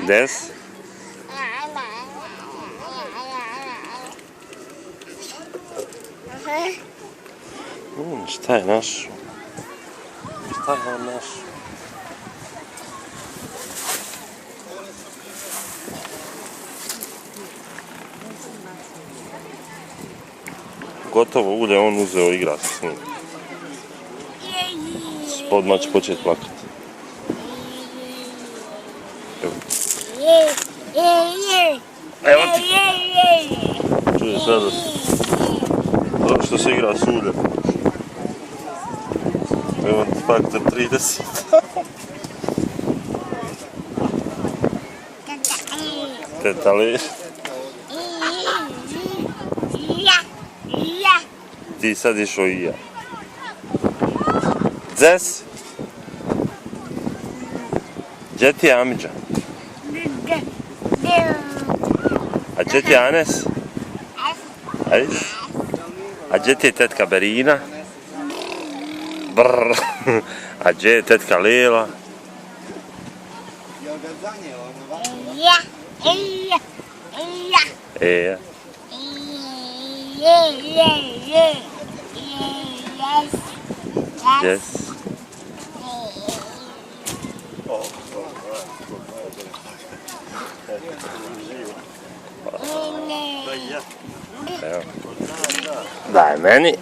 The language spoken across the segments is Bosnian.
Gde si? Šta je naš? Šta je on naš? Gotovo ulje, on uzeo igra se s njim. Odmah će početi plakati. Evo ti! Čuješ radost? Zato što se igra s uljem. Evo ti faktor 30. Tetali. Ti sad išao i ja. Zes? Gdje ti je Amidža? A gdje ti je Anes? A gdje ti je tetka Berina? Brrr. A gdje je tetka Lela? Ja. Yes. Daj meni.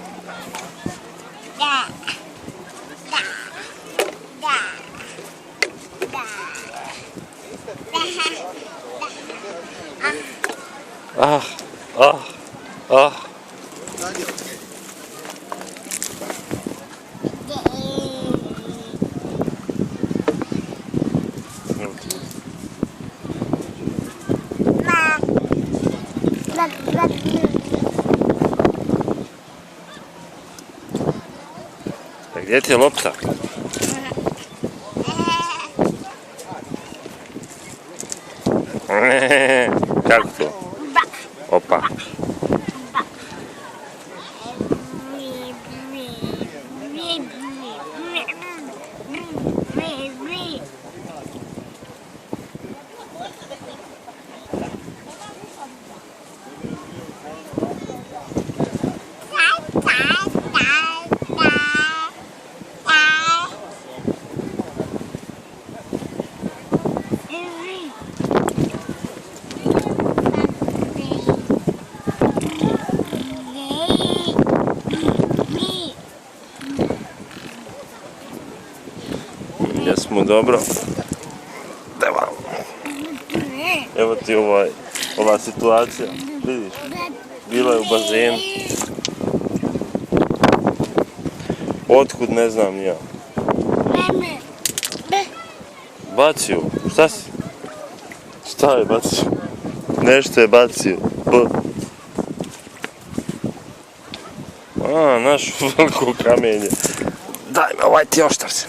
Gdje ti je lopta? Kako to? Opa. Jesmo dobro. Evo ti ova situacija, vidiš, bila je u bazenu. Otkud ne znam ja. Bacio, šta si? Šta je bacio? Nešto je bacio. Našu veliku kamenje. Daj me ovaj ti oštar se.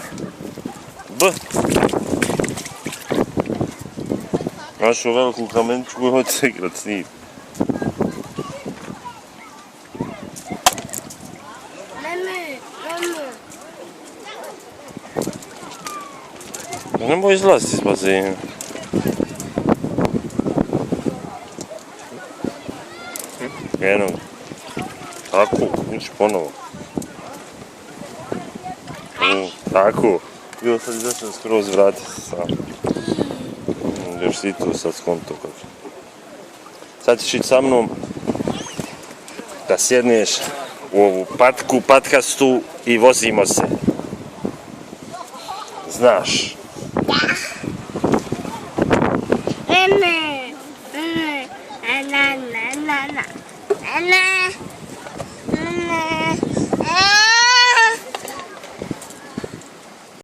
Našu veliku kamenčku koju hoće se igrat s njim. Nemoj izlaziti iz bazena. Eno. Tako, uči ponovo. Tako. Bilo sad izašao skroz, vrati se sam. Još si tu sad skonto kako. Sad ćeš ići sa mnom da sjedneš u ovu patku, patkastu i vozimo se. Znaš. Na